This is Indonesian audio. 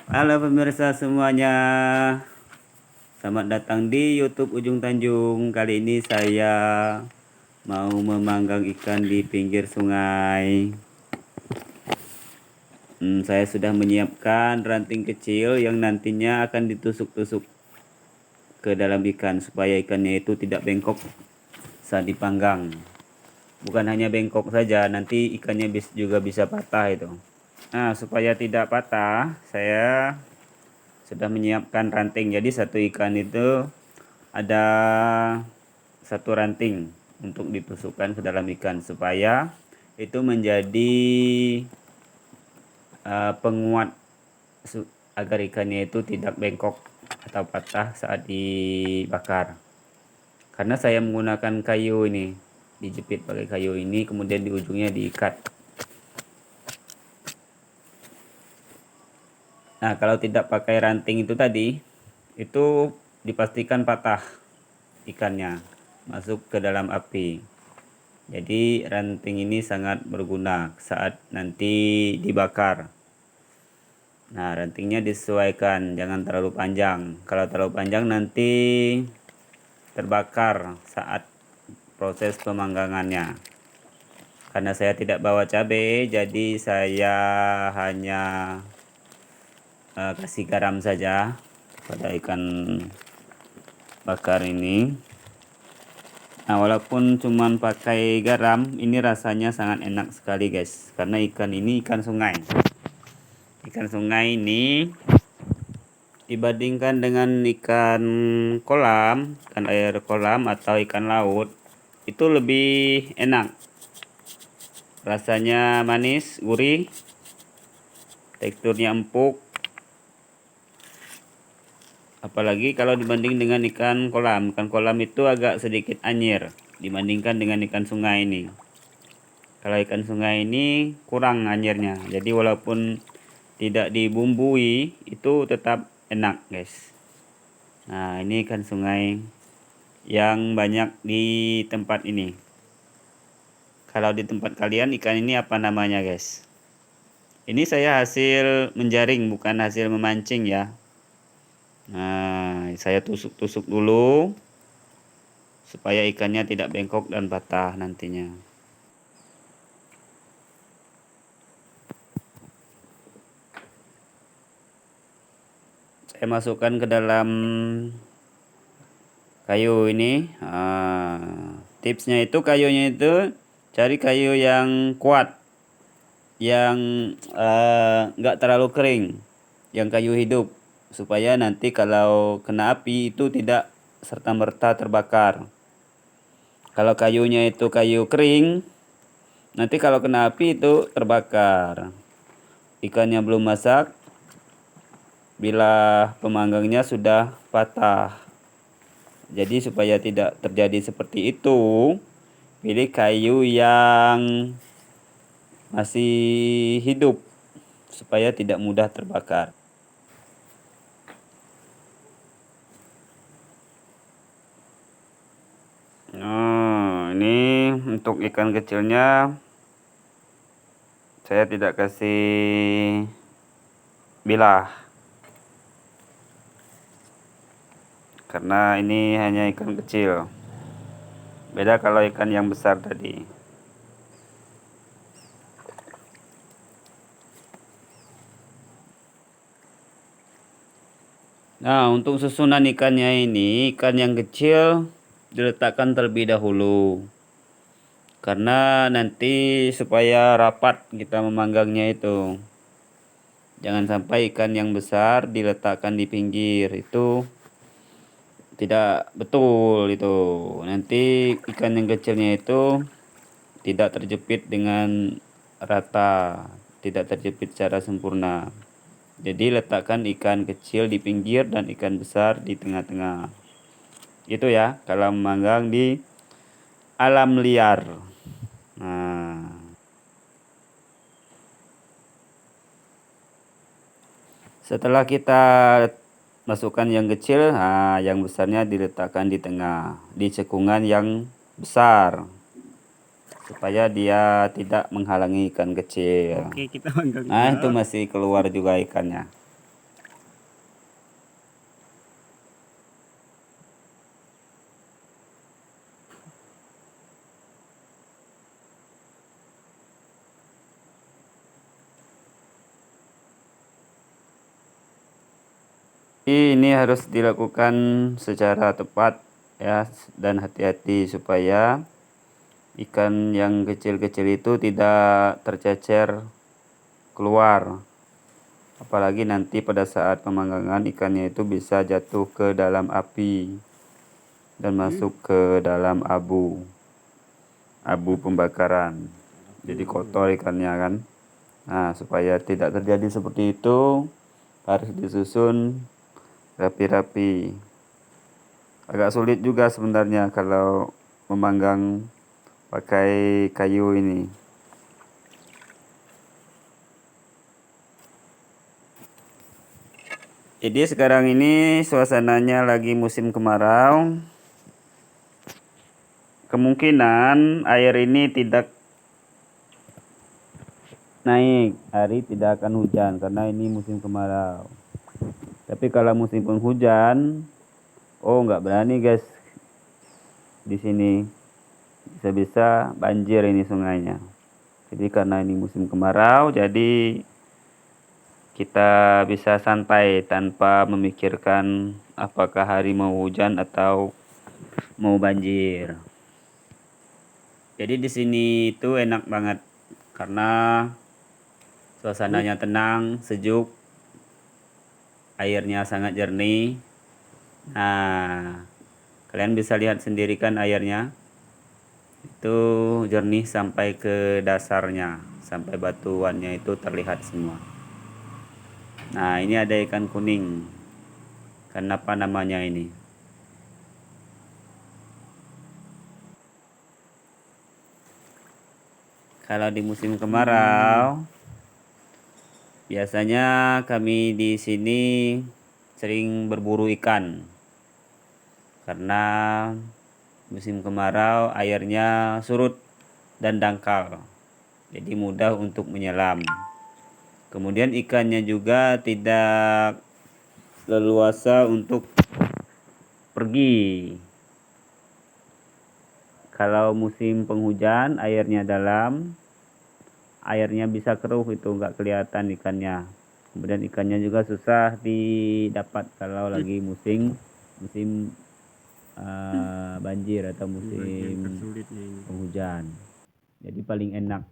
Halo pemirsa semuanya, selamat datang di YouTube Ujung Tanjung. Kali ini saya mau memanggang ikan di pinggir sungai. Saya sudah menyiapkan ranting kecil yang nantinya akan ditusuk-tusuk ke dalam ikan supaya ikannya itu tidak bengkok saat dipanggang. Bukan hanya bengkok saja, nanti ikannya juga bisa patah itu. Nah, supaya tidak patah, saya sudah menyiapkan ranting. Jadi satu ikan itu ada satu ranting untuk ditusukkan ke dalam ikan supaya itu menjadi penguat agar ikannya itu tidak bengkok atau patah saat dibakar. Karena saya menggunakan kayu ini, dijepit pakai kayu ini, kemudian di ujungnya diikat. Nah, kalau tidak pakai ranting itu tadi, itu dipastikan patah ikannya masuk ke dalam api. Jadi ranting ini sangat berguna saat nanti dibakar. Nah, rantingnya disesuaikan, jangan terlalu panjang. Kalau terlalu panjang nanti terbakar saat proses pemanggangannya. Karena saya tidak bawa cabai, jadi saya hanya kasih garam saja pada ikan bakar ini. Nah, walaupun cuman pakai garam, ini rasanya sangat enak sekali guys. Karena ikan ini ikan sungai. Ikan sungai ini dibandingkan dengan ikan kolam, ikan air kolam atau ikan laut, itu lebih enak. Rasanya manis, gurih, teksturnya empuk. Apalagi kalau dibanding dengan ikan kolam. Ikan kolam itu agak sedikit anyir dibandingkan dengan ikan sungai ini. Kalau ikan sungai ini kurang anyirnya. Jadi walaupun tidak dibumbui itu tetap enak guys. Nah, ini ikan sungai yang banyak di tempat ini. Kalau di tempat kalian ikan ini apa namanya guys? Ini saya hasil menjaring, bukan hasil memancing ya. Nah, saya tusuk-tusuk dulu supaya ikannya tidak bengkok dan patah nantinya. Saya masukkan ke dalam kayu ini. Tipsnya itu kayunya itu cari kayu yang kuat, yang nggak terlalu kering, yang kayu hidup, supaya nanti kalau kena api itu tidak serta-merta terbakar. Kalau kayunya itu kayu kering, nanti kalau kena api itu terbakar. Ikannya belum masak, bila pemanggangnya sudah patah. Jadi supaya tidak terjadi seperti itu, pilih kayu yang masih hidup supaya tidak mudah terbakar. Nah, ini untuk ikan kecilnya saya tidak kasih bilah karena ini hanya ikan kecil. Beda kalau ikan yang besar tadi. Nah, untuk susunan ikannya ini, ikan yang kecil diletakkan terlebih dahulu. Karena nanti supaya rapat kita memanggangnya itu. Jangan sampai ikan yang besar diletakkan di pinggir, itu tidak betul itu. Nanti ikan yang kecilnya itu tidak terjepit dengan rata, tidak terjepit secara sempurna. Jadi letakkan ikan kecil di pinggir dan ikan besar di tengah-tengah. Itu ya kalau memanggang di alam liar. Nah, setelah kita masukkan yang kecil, nah yang besarnya diletakkan di tengah, di cekungan yang besar, supaya dia tidak menghalangi ikan kecil. Oke, kita manggal Nah, juga. itu masih keluar juga ikannya. Ini harus dilakukan secara tepat ya, dan hati-hati supaya ikan yang kecil-kecil itu tidak tercecer keluar. Apalagi nanti pada saat pemanggangan ikannya itu bisa jatuh ke dalam api dan masuk ke dalam abu pembakaran. Jadi kotor ikannya kan. Nah, supaya tidak terjadi seperti itu harus disusun rapi-rapi. Agak sulit juga sebenarnya kalau memanggang pakai kayu ini. Jadi sekarang ini suasananya lagi musim kemarau. Kemungkinan air ini tidak naik, hari tidak akan hujan karena ini musim kemarau. Tapi kalau musim penghujan, oh nggak berani guys, di sini bisa-bisa banjir ini sungainya. Jadi karena ini musim kemarau, jadi kita bisa santai tanpa memikirkan apakah hari mau hujan atau mau banjir. Jadi di sini itu enak banget karena suasananya tenang, sejuk, airnya sangat jernih. Nah, kalian bisa lihat sendiri kan airnya. Itu jernih sampai ke dasarnya, sampai batuannya itu terlihat semua. Nah, ini ada ikan kuning. Kenapa namanya ini? Kalau di musim kemarau, biasanya kami di sini sering berburu ikan. Karena musim kemarau airnya surut dan dangkal. Jadi mudah untuk menyelam. Kemudian ikannya juga tidak leluasa untuk pergi. Kalau musim penghujan airnya dalam, airnya bisa keruh, itu nggak kelihatan ikannya. Kemudian ikannya juga susah didapat kalau lagi musim banjir atau musim penghujan. Jadi paling enak